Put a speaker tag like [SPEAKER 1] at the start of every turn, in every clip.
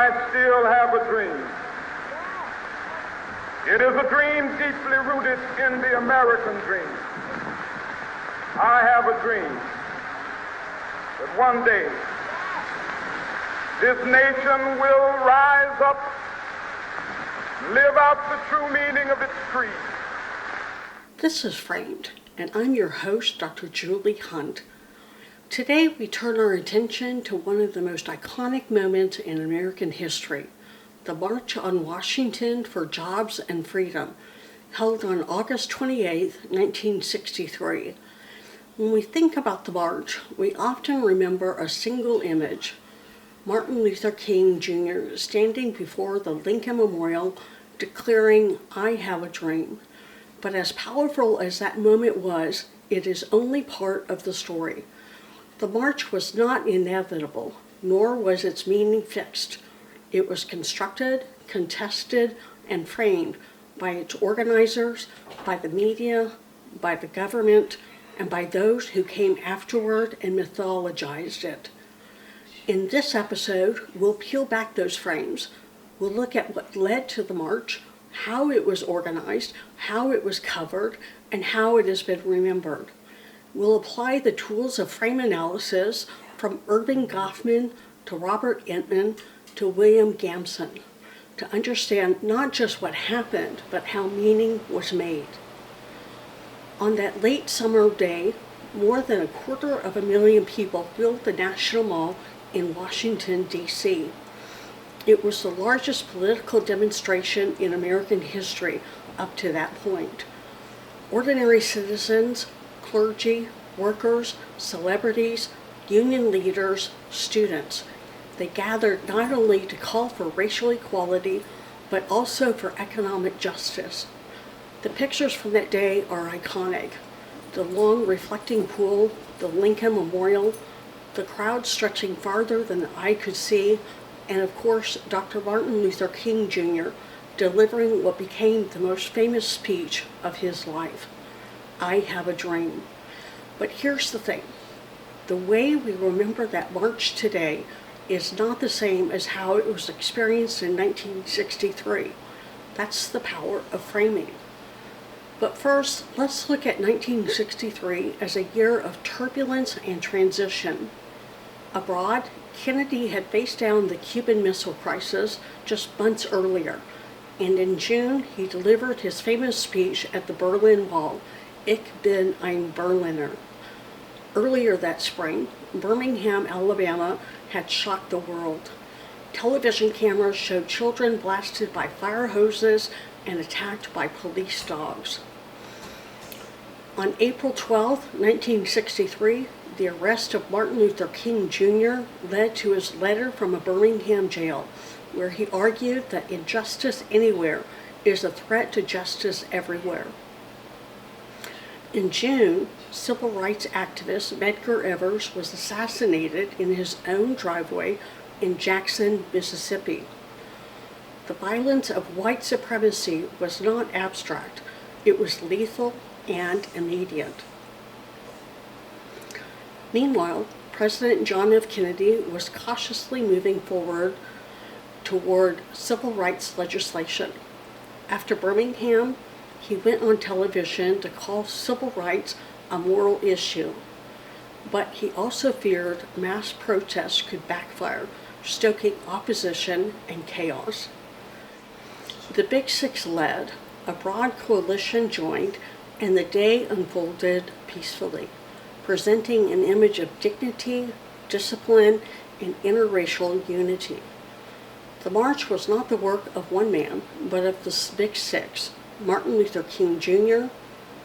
[SPEAKER 1] I still have a dream. It is a dream deeply rooted in the American dream. I have a dream that one day this nation will rise up, live out the true meaning of its creed.
[SPEAKER 2] This is Framed, and I'm your host, Dr. Julie Hunt. Today we turn our attention to one of the most iconic moments in American history, the March on Washington for Jobs and Freedom, held on August 28, 1963. When we think about the march, we often remember a single image: Martin Luther King Jr. standing before the Lincoln Memorial declaring, "I have a dream." But as powerful as that moment was, it is only part of the story. The march was not inevitable, nor was its meaning fixed. It was constructed, contested, and framed by its organizers, by the media, by the government, and by those who came afterward and mythologized it. In this episode, we'll peel back those frames. We'll look at what led to the march, how it was organized, how it was covered, and how it has been remembered. We'll apply the tools of frame analysis from Irving Goffman to Robert Entman to William Gamson to understand not just what happened, but how meaning was made. On that late summer day, more than 250,000 people filled the National Mall in Washington, D.C. It was the largest political demonstration in American history up to that point. Ordinary citizens, clergy, workers, celebrities, union leaders, students. They gathered not only to call for racial equality, but also for economic justice. The pictures from that day are iconic. The long reflecting pool, the Lincoln Memorial, the crowd stretching farther than the eye could see, and of course, Dr. Martin Luther King Jr. delivering what became the most famous speech of his life, "I have a dream." But here's the thing. The way we remember that march today is not the same as how it was experienced in 1963. That's the power of framing. But first, let's look at 1963 as a year of turbulence and transition. Abroad, Kennedy had faced down the Cuban Missile Crisis just months earlier, and in June he delivered his famous speech at the Berlin Wall, "Ich bin ein Berliner." Earlier that spring, Birmingham, Alabama had shocked the world. Television cameras showed children blasted by fire hoses and attacked by police dogs. On April 12, 1963, the arrest of Martin Luther King Jr. led to his letter from a Birmingham jail, where he argued that injustice anywhere is a threat to justice everywhere. In June, civil rights activist Medgar Evers was assassinated in his own driveway in Jackson, Mississippi. The violence of white supremacy was not abstract. It was lethal and immediate. Meanwhile, President John F. Kennedy was cautiously moving forward toward civil rights legislation. After Birmingham, he went on television to call civil rights a moral issue. But he also feared mass protests could backfire, stoking opposition and chaos. The Big Six led, a broad coalition joined, and the day unfolded peacefully, presenting an image of dignity, discipline, and interracial unity. The march was not the work of one man, but of the Big Six: Martin Luther King Jr.,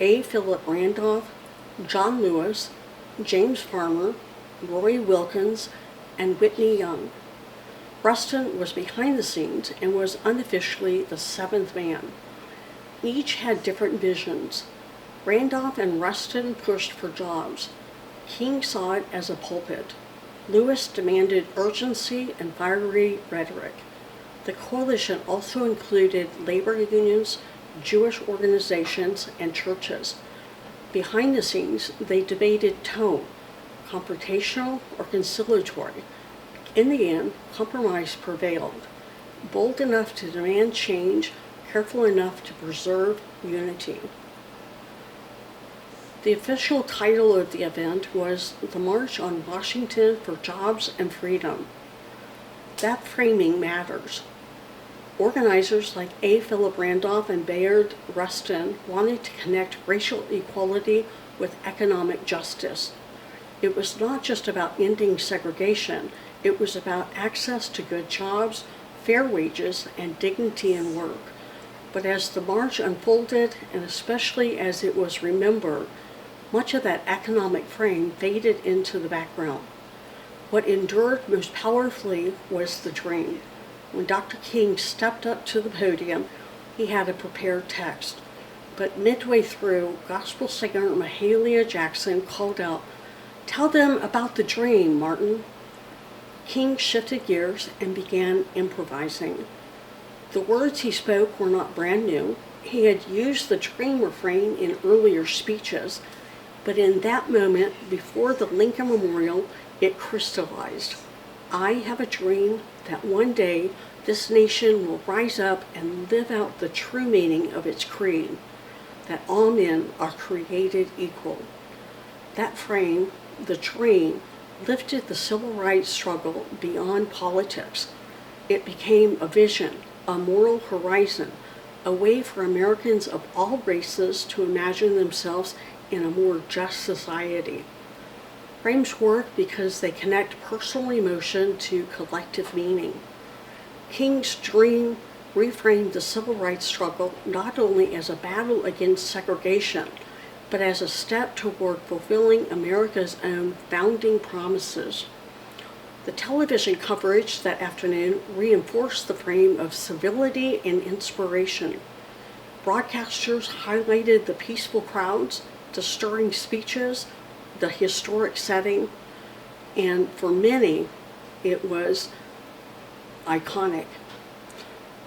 [SPEAKER 2] A. Philip Randolph, John Lewis, James Farmer, Roy Wilkins, and Whitney Young. Rustin was behind the scenes and was unofficially the seventh man. Each had different visions. Randolph and Rustin pushed for jobs. King saw it as a pulpit. Lewis demanded urgency and fiery rhetoric. The coalition also included labor unions, Jewish organizations, and churches. Behind the scenes, they debated tone, confrontational or conciliatory, In the end, compromise prevailed, bold enough to demand change, careful enough to preserve unity. The official title of the event was the March on Washington for Jobs and Freedom. That framing matters. Organizers like A. Philip Randolph and Bayard Rustin wanted to connect racial equality with economic justice. It was not just about ending segregation, it was about access to good jobs, fair wages, and dignity in work. But as the march unfolded, and especially as it was remembered, much of that economic frame faded into the background. What endured most powerfully was the dream. When Dr. King stepped up to the podium, he had a prepared text. But midway through, gospel singer Mahalia Jackson called out, "Tell them about the dream, Martin." King shifted gears and began improvising. The words he spoke were not brand new. He had used the dream refrain in earlier speeches, but in that moment, before the Lincoln Memorial, it crystallized. I have a dream that one day this nation will rise up and live out the true meaning of its creed, that all men are created equal. That frame, the dream, lifted the civil rights struggle beyond politics. It became a vision, a moral horizon, a way for Americans of all races to imagine themselves in a more just society. Frames work because they connect personal emotion to collective meaning. King's dream reframed the civil rights struggle not only as a battle against segregation, but as a step toward fulfilling America's own founding promises. The television coverage that afternoon reinforced the frame of civility and inspiration. Broadcasters highlighted the peaceful crowds, the stirring speeches, the historic setting, and for many, it was iconic.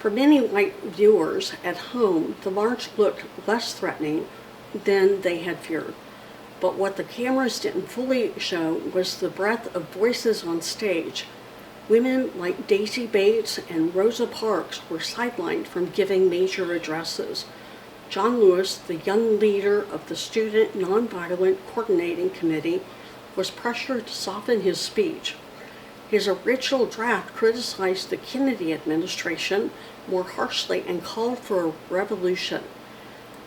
[SPEAKER 2] For many white viewers at home, the march looked less threatening than they had feared. But what the cameras didn't fully show was the breadth of voices on stage. Women like Daisy Bates and Rosa Parks were sidelined from giving major addresses. John Lewis, the young leader of the Student Nonviolent Coordinating Committee, was pressured to soften his speech. His original draft criticized the Kennedy administration more harshly and called for a revolution.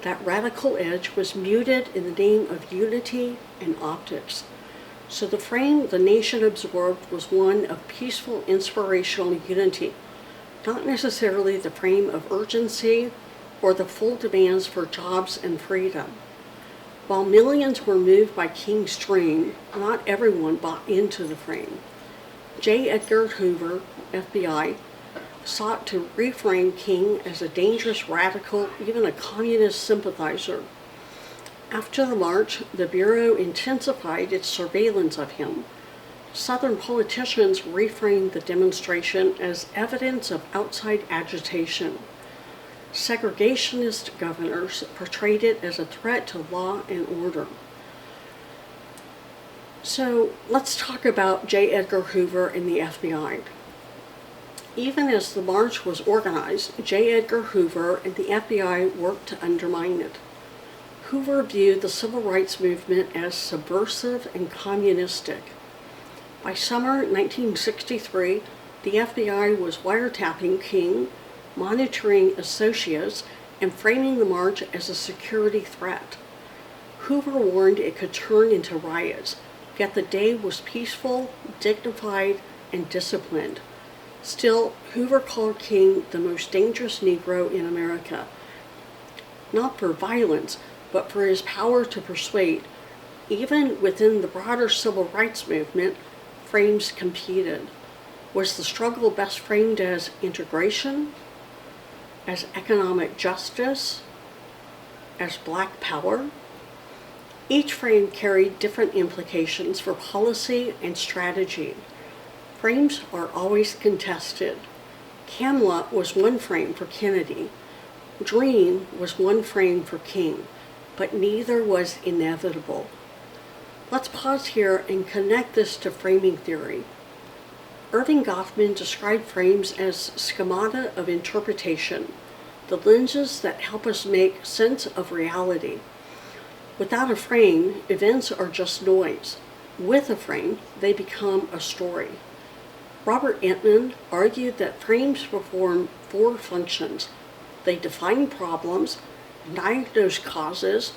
[SPEAKER 2] That radical edge was muted in the name of unity and optics. So the frame the nation absorbed was one of peaceful, inspirational unity, not necessarily the frame of urgency or the full demands for jobs and freedom. While millions were moved by King's dream, not everyone bought into the frame. J. Edgar Hoover, FBI, sought to reframe King as a dangerous radical, even a communist sympathizer. After the march, the Bureau intensified its surveillance of him. Southern politicians reframed the demonstration as evidence of outside agitation. Segregationist governors portrayed it as a threat to law and order. So let's talk about J. Edgar Hoover and the FBI. Even as the march was organized, J. Edgar Hoover and the FBI worked to undermine it. Hoover viewed the civil rights movement as subversive and communistic. By summer 1963, the FBI was wiretapping King, monitoring associates, and framing the march as a security threat. Hoover warned it could turn into riots, yet the day was peaceful, dignified, and disciplined. Still, Hoover called King the most dangerous Negro in America, not for violence, but for his power to persuade. Even within the broader civil rights movement, frames competed. Was the struggle best framed as integration, as economic justice, as black power? Each frame carried different implications for policy and strategy. Frames are always contested. Camelot was one frame for Kennedy. Dream was one frame for King, but neither was inevitable. Let's pause here and connect this to framing theory. Irving Goffman described frames as schemata of interpretation, the lenses that help us make sense of reality. Without a frame, events are just noise. With a frame, they become a story. Robert Entman argued that frames perform four functions. They define problems, diagnose causes,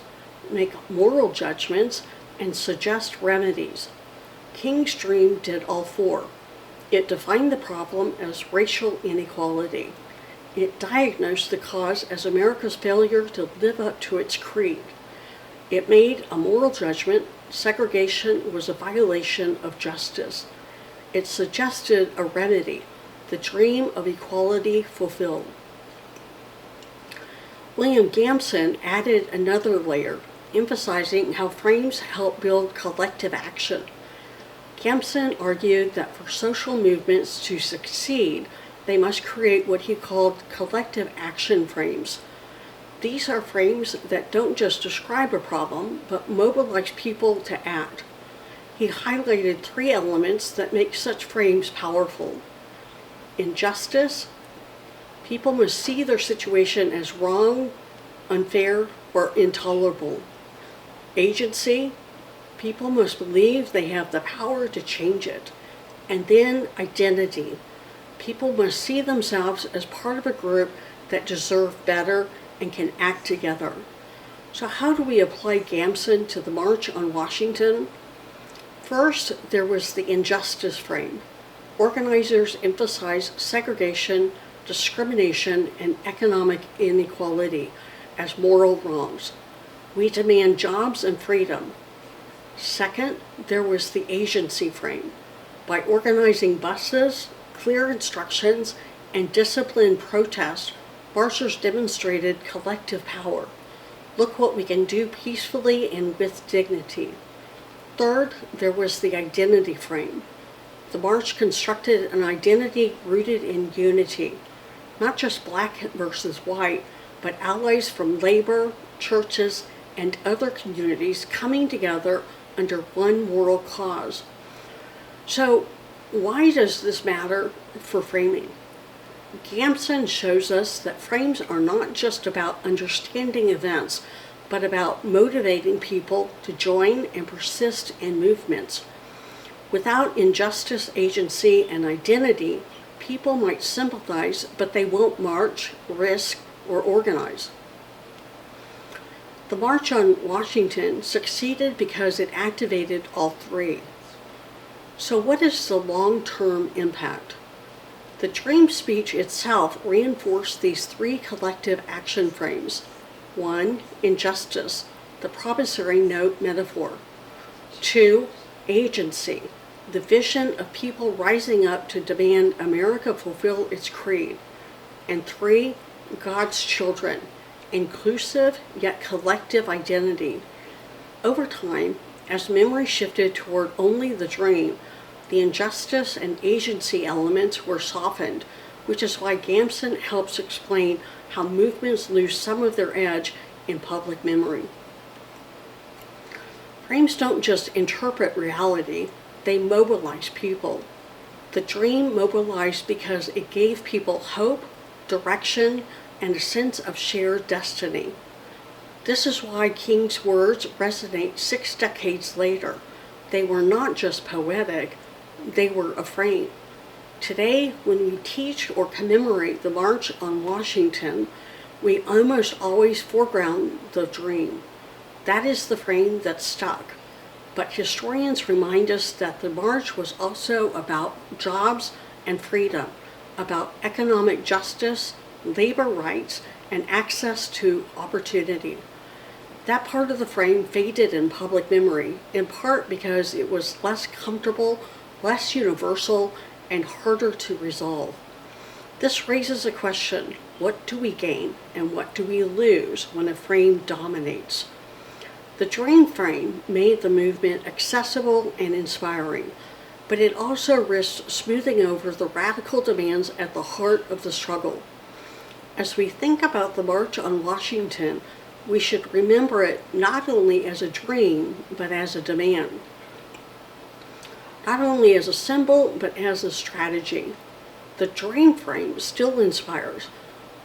[SPEAKER 2] make moral judgments, and suggest remedies. King's dream did all four. It defined the problem as racial inequality. It diagnosed the cause as America's failure to live up to its creed. It made a moral judgment: segregation was a violation of justice. It suggested a remedy: the dream of equality fulfilled. William Gamson added another layer, emphasizing how frames help build collective action. Gamson argued that for social movements to succeed, they must create what he called collective action frames. These are frames that don't just describe a problem, but mobilize people to act. He highlighted three elements that make such frames powerful. Injustice: people must see their situation as wrong, unfair, or intolerable. Agency: people must believe they have the power to change it. And then identity: people must see themselves as part of a group that deserve better and can act together. So how do we apply Gamson to the March on Washington? First, there was the injustice frame. Organizers emphasized segregation, discrimination, and economic inequality as moral wrongs. We demand jobs and freedom. Second, there was the agency frame. By organizing buses, clear instructions, and disciplined protest, marchers demonstrated collective power. Look what we can do peacefully and with dignity. Third, there was the identity frame. The march constructed an identity rooted in unity, not just black versus white, but allies from labor, churches, and other communities coming together under one moral cause. So, why does this matter for framing? Gamson shows us that frames are not just about understanding events, but about motivating people to join and persist in movements. Without injustice, agency, and identity, people might sympathize, but they won't march, risk, or organize. The March on Washington succeeded because it activated all three. So what is the long-term impact? The dream speech itself reinforced these three collective action frames. 1. Injustice, the promissory note metaphor. 2. Agency, the vision of people rising up to demand America fulfill its creed. And 3. God's children, inclusive yet collective identity. Over time, as memory shifted toward only the dream, the injustice and agency elements were softened, which is why Gamson helps explain how movements lose some of their edge in public memory. Frames don't just interpret reality, they mobilize people. The dream mobilized because it gave people hope, direction, and a sense of shared destiny. This is why King's words resonate 6 decades later. They were not just poetic, they were a frame. Today, when we teach or commemorate the March on Washington, we almost always foreground the dream. That is the frame that stuck. But historians remind us that the march was also about jobs and freedom, about economic justice, labor rights, and access to opportunity. That part of the frame faded in public memory, in part because it was less comfortable, less universal, and harder to resolve. This raises a question: what do we gain and what do we lose when a frame dominates? The dream frame made the movement accessible and inspiring, but it also risked smoothing over the radical demands at the heart of the struggle. As we think about the March on Washington, we should remember it not only as a dream, but as a demand. not only as a symbol, but as a strategy. The dream frame still inspires,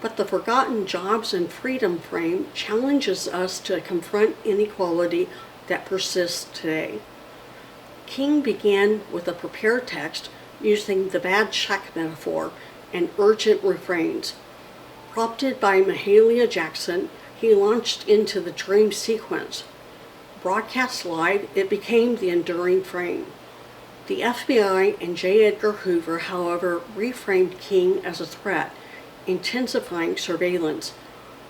[SPEAKER 2] but the forgotten jobs and freedom frame challenges us to confront inequality that persists today. King began with a prepared text using the bad check metaphor and urgent refrains. Prompted by Mahalia Jackson, he launched into the dream sequence. Broadcast live, it became the enduring frame. The FBI and J. Edgar Hoover, however, reframed King as a threat, intensifying surveillance.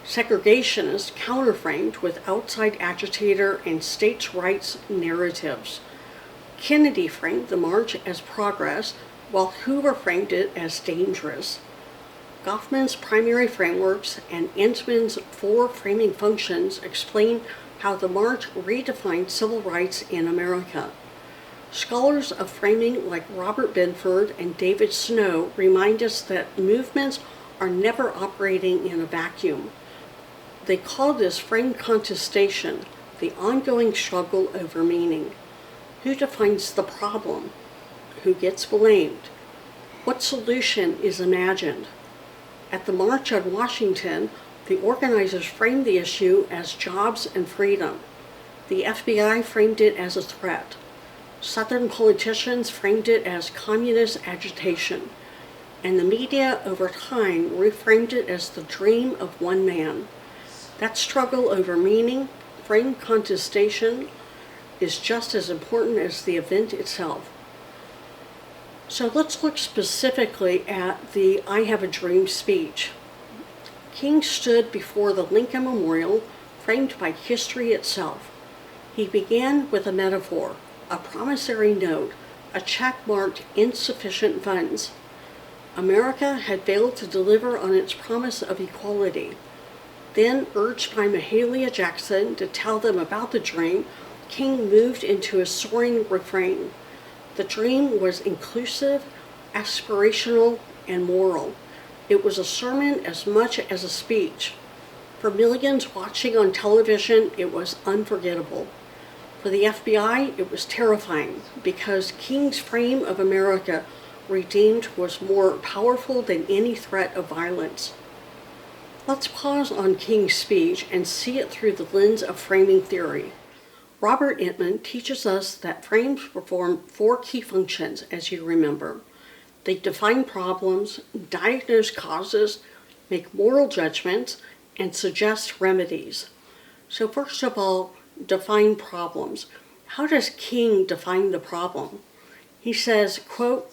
[SPEAKER 2] Segregationists counterframed with outside agitator and states' rights narratives. Kennedy framed the march as progress, while Hoover framed it as dangerous. Goffman's primary frameworks and Entman's 4 framing functions explain how the march redefined civil rights in America. Scholars of framing like Robert Benford and David Snow remind us that movements are never operating in a vacuum. They call this frame contestation, the ongoing struggle over meaning. Who defines the problem? Who gets blamed? What solution is imagined? At the March on Washington, the organizers framed the issue as jobs and freedom. The FBI framed it as a threat. Southern politicians framed it as communist agitation, and the media over time reframed it as the dream of one man. That struggle over meaning, frame contestation, is just as important as the event itself. So let's look specifically at the I Have a Dream speech. King stood before the Lincoln Memorial, framed by history itself. He began with a metaphor, a promissory note, a check marked insufficient funds. America had failed to deliver on its promise of equality. Then, urged by Mahalia Jackson to tell them about the dream, King moved into a soaring refrain. The dream was inclusive, aspirational, and moral. It was a sermon as much as a speech. For millions watching on television, it was unforgettable. For the FBI, it was terrifying because King's frame of America redeemed was more powerful than any threat of violence. Let's pause on King's speech and see it through the lens of framing theory. Robert Entman teaches us that frames perform 4 key functions, as you remember. They define problems, diagnose causes, make moral judgments, and suggest remedies. So first of all, define problems. How does King define the problem? He says, quote,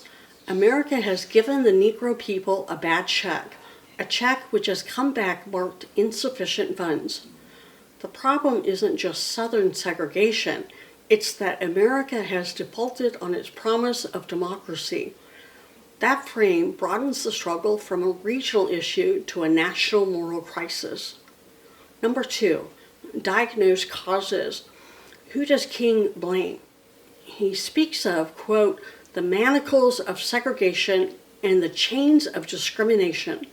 [SPEAKER 2] America has given the Negro people a bad check, a check which has come back marked insufficient funds. The problem isn't just Southern segregation, it's that America has defaulted on its promise of democracy. That frame broadens the struggle from a regional issue to a national moral crisis. Number 2, diagnose causes. Who does King blame? He speaks of, quote, the manacles of segregation and the chains of discrimination.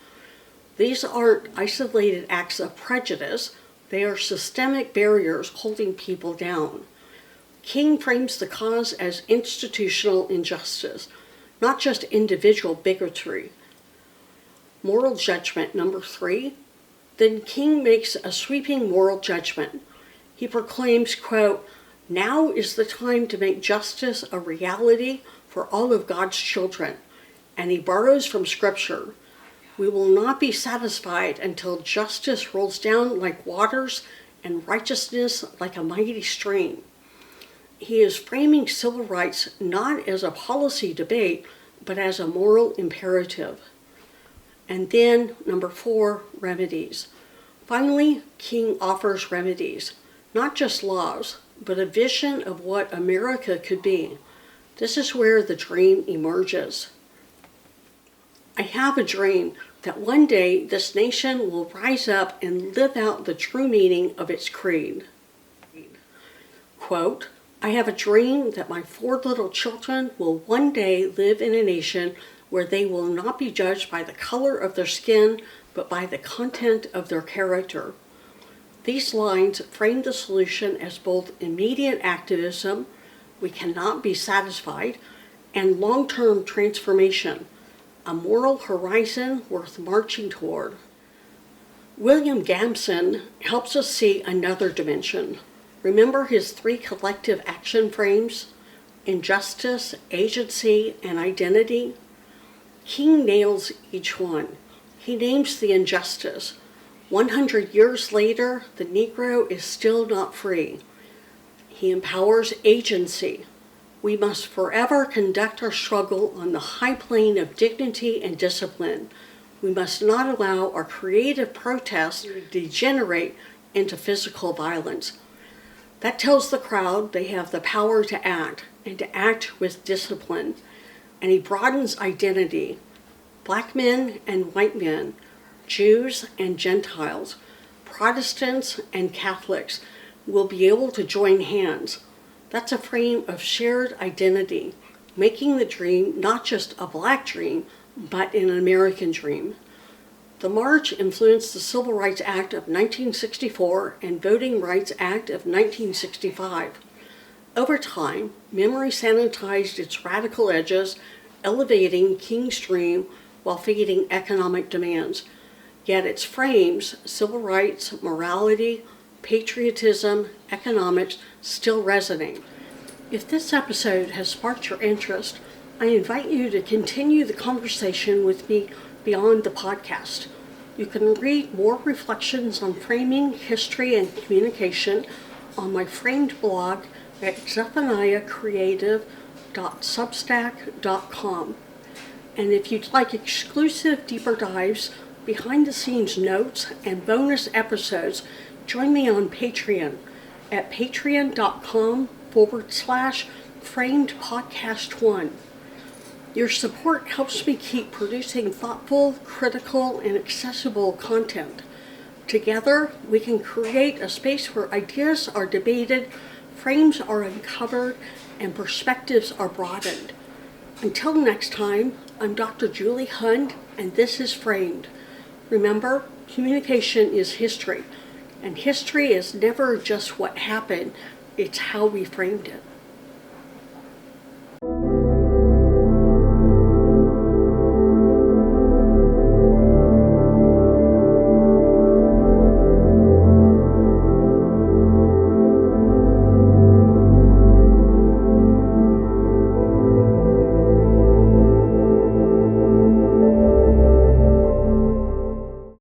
[SPEAKER 2] These aren't isolated acts of prejudice, they are systemic barriers holding people down. King frames the cause as institutional injustice, not just individual bigotry. Moral judgment, number 3. Then King makes a sweeping moral judgment. He proclaims, quote, now is the time to make justice a reality for all of God's children. And he borrows from Scripture. We will not be satisfied until justice rolls down like waters and righteousness like a mighty stream. He is framing civil rights not as a policy debate, but as a moral imperative. And then, number 4, remedies. Finally, King offers remedies, not just laws, but a vision of what America could be. This is where the dream emerges. I have a dream that one day this nation will rise up and live out the true meaning of its creed. Quote, I have a dream that my 4 little children will one day live in a nation where they will not be judged by the color of their skin, but by the content of their character. These lines frame the solution as both immediate activism, we cannot be satisfied, and long-term transformation, a moral horizon worth marching toward. William Gambson helps us see another dimension. Remember his 3 collective action frames: injustice, agency, and identity? King nails each one. He names the injustice. 100 years later, the Negro is still not free. He empowers agency. We must forever conduct our struggle on the high plane of dignity and discipline. We must not allow our creative protests to degenerate into physical violence. That tells the crowd they have the power to act, and to act with discipline. And he broadens identity. Black men and white men, Jews and Gentiles, Protestants and Catholics will be able to join hands. That's a frame of shared identity, making the dream not just a Black dream, but an American dream. The march influenced the Civil Rights Act of 1964 and Voting Rights Act of 1965. Over time, memory sanitized its radical edges, elevating King's dream while fading economic demands. Yet its frames, civil rights, morality, patriotism, economics, still resonate. If this episode has sparked your interest, I invite you to continue the conversation with me beyond the podcast. You can read more reflections on framing, history, and communication on my framed blog at zephaniahcreative.substack.com. And if you'd like exclusive deeper dives, behind-the-scenes notes, and bonus episodes, join me on Patreon at patreon.com/framedpodcast1. Your support helps me keep producing thoughtful, critical, and accessible content. Together, we can create a space where ideas are debated, frames are uncovered, and perspectives are broadened. Until next time, I'm Dr. Julie Hunt, and this is Framed. Remember, communication is history, and history is never just what happened, it's how we framed it.